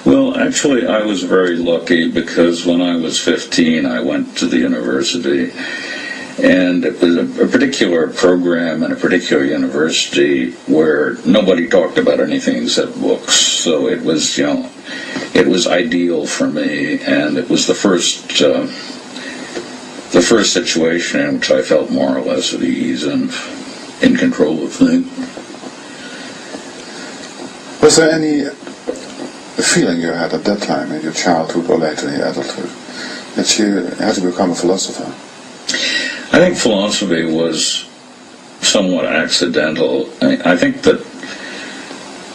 Well, actually, I was very lucky because when I was 15, I went to the university, and it was a particular program in a particular university where nobody talked about anything except books. So it was, it was ideal for me, and it was the first situation in which I felt more or less at ease and in control of things. Was there any feeling you had at that time in your childhood or later in your adulthood that you had to become a philosopher? I think philosophy was somewhat accidental. I think that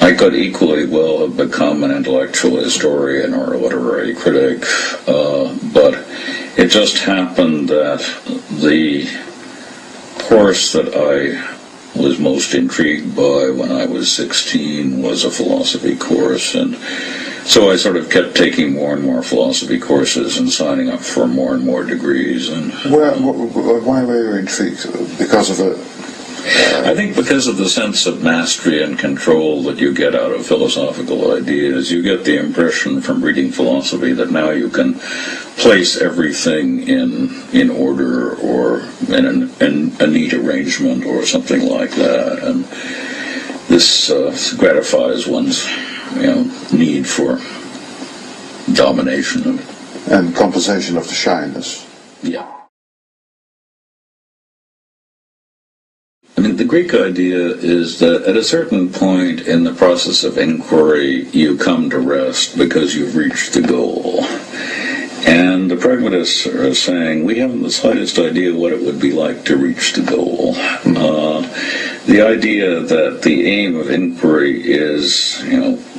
I could equally well have become an intellectual historian or a literary critic, but it just happened that the course that I was most intrigued by when I was 16 was a philosophy course, and so I sort of kept taking more and more philosophy courses and signing up for more and more degrees. And why were you intrigued? Because of I think because of the sense of mastery and control that you get out of philosophical ideas. You get the impression from reading philosophy that now you can place everything in order or in a neat arrangement or something like that, and this gratifies one's need for domination and compensation of the shyness. Yeah. I mean, the Greek idea is that at a certain point in the process of inquiry, you come to rest because you've reached the goal. And the pragmatists are saying, we haven't the slightest idea what it would be like to reach the goal. The idea that the aim of inquiry is,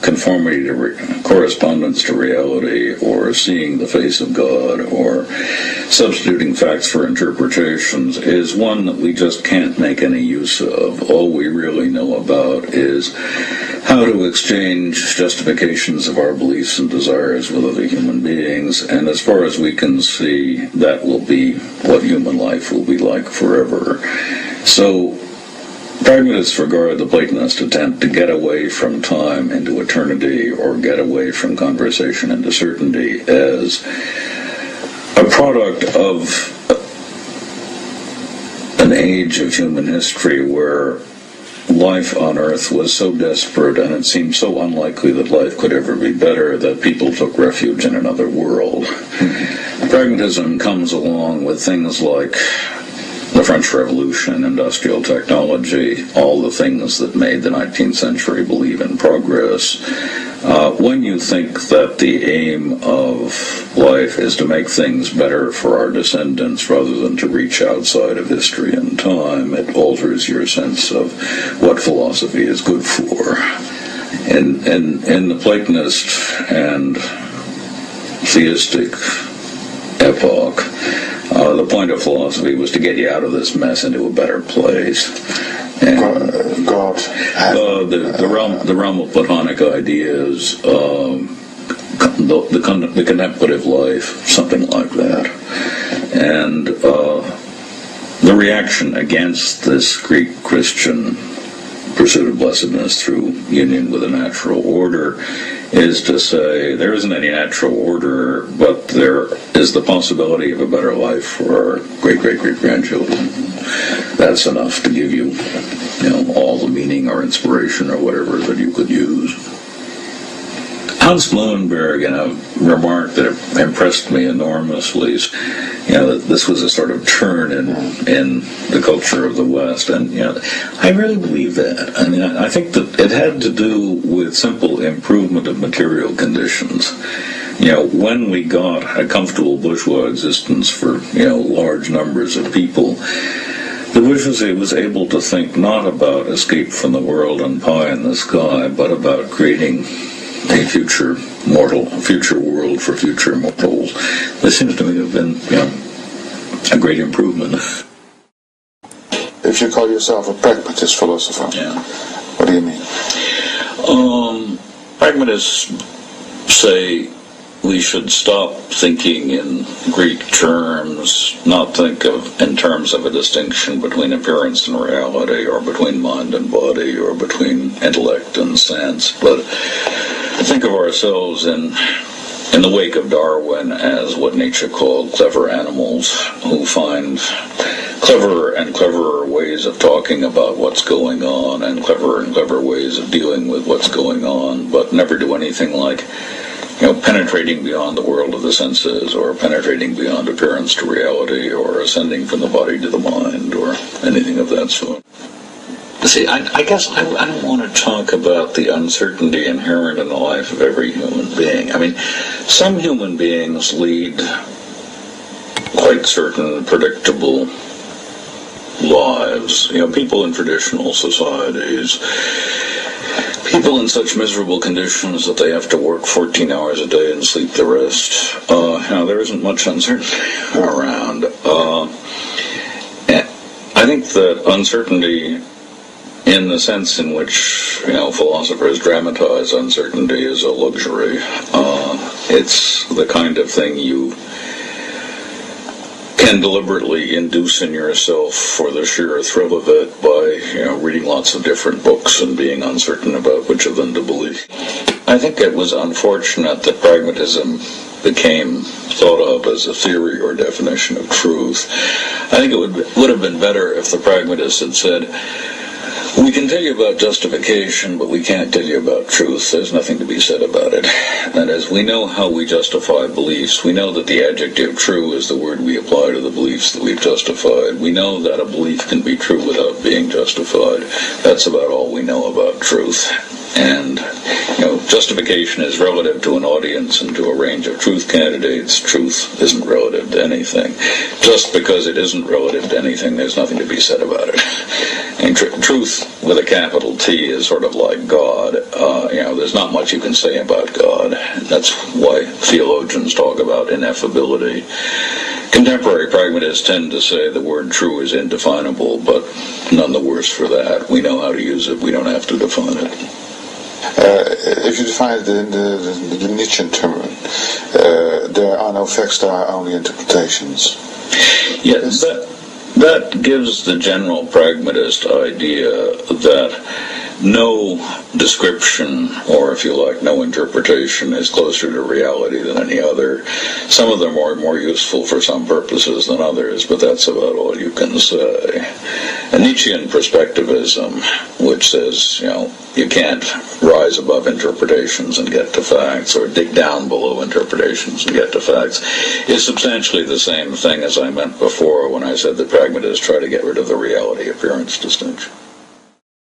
conformity to correspondence to reality, or seeing the face of God, or substituting facts for interpretations, is one that we just can't make any use of. All we really know about is how to exchange justifications of our beliefs and desires with other human beings, and as far as we can see, that will be what human life will be like forever. So pragmatists regard the Platonist attempt to get away from time into eternity, or get away from conversation into certainty, as a product of an age of human history where life on Earth was so desperate and it seemed so unlikely that life could ever be better that people took refuge in another world. Pragmatism comes along with things like the French Revolution, industrial technology, all the things that made the 19th century believe in progress. When you think that the aim of life is to make things better for our descendants rather than to reach outside of history and time, it alters your sense of what philosophy is good for. In the Platonist and theistic epoch, the point of philosophy was to get you out of this mess into a better place. And God. The realm of Platonic ideas, the contemplative life, something like that. And the reaction against this Greek Christian pursuit of blessedness through union with a natural order is to say there isn't any natural order, but there is the possibility of a better life for our great-great-great-grandchildren. That's enough to give you, all the meaning or inspiration or whatever that you could use. Hans Bloemberg, in a remark that impressed me enormously, that this was a sort of turn in the culture of the West, and I really believe that. I mean, I think that it had to do with simple improvement of material conditions. When we got a comfortable bourgeois existence for large numbers of people, the bourgeoisie was able to think not about escape from the world and pie in the sky, but about creating a future world for future mortals. This seems to me to have been, a great improvement. If you call yourself a pragmatist philosopher, what do you mean? Pragmatists say we should stop thinking in Greek terms, not think in terms of a distinction between appearance and reality, or between mind and body, or between intellect and sense, but think of ourselves in the wake of Darwin as what Nietzsche called clever animals who find cleverer and cleverer ways of talking about what's going on and clever ways of dealing with what's going on, but never do anything like, penetrating beyond the world of the senses or penetrating beyond appearance to reality or ascending from the body to the mind or anything of that sort. See, I guess I don't want to talk about the uncertainty inherent in the life of every human being. I mean, some human beings lead quite certain, predictable lives. People in traditional societies, people in such miserable conditions that they have to work 14 hours a day and sleep the rest. There isn't much uncertainty around. I think that uncertainty, in the sense in which philosophers dramatize uncertainty, is a luxury. It's the kind of thing you can deliberately induce in yourself for the sheer thrill of it by reading lots of different books and being uncertain about which of them to believe. I think it was unfortunate that pragmatism became thought of as a theory or definition of truth. I think it would have been better if the pragmatists had said, we can tell you about justification, but we can't tell you about truth. There's nothing to be said about it. That is, we know how we justify beliefs. We know that the adjective true is the word we apply to the beliefs that we've justified. We know that a belief can be true without being justified. That's about all we know about truth. And, justification is relative to an audience and to a range of truth candidates. Truth isn't relative to anything. Just because it isn't relative to anything, there's nothing to be said about it. And truth with a capital T is sort of like God. There's not much you can say about God. That's why theologians talk about ineffability. Contemporary pragmatists tend to say the word true is indefinable, but none the worse for that. We know how to use it. We don't have to define it. If you define it in the Nietzschean term, there are no facts, there are only interpretations. Yes, that gives the general pragmatist idea that no description, or if you like, no interpretation, is closer to reality than any other. Some of them are more useful for some purposes than others, but that's about all you can say. A Nietzschean perspectivism, which says, you can't rise above interpretations and get to facts, or dig down below interpretations and get to facts, is substantially the same thing as I meant before when I said that pragmatists try to get rid of the reality-appearance distinction.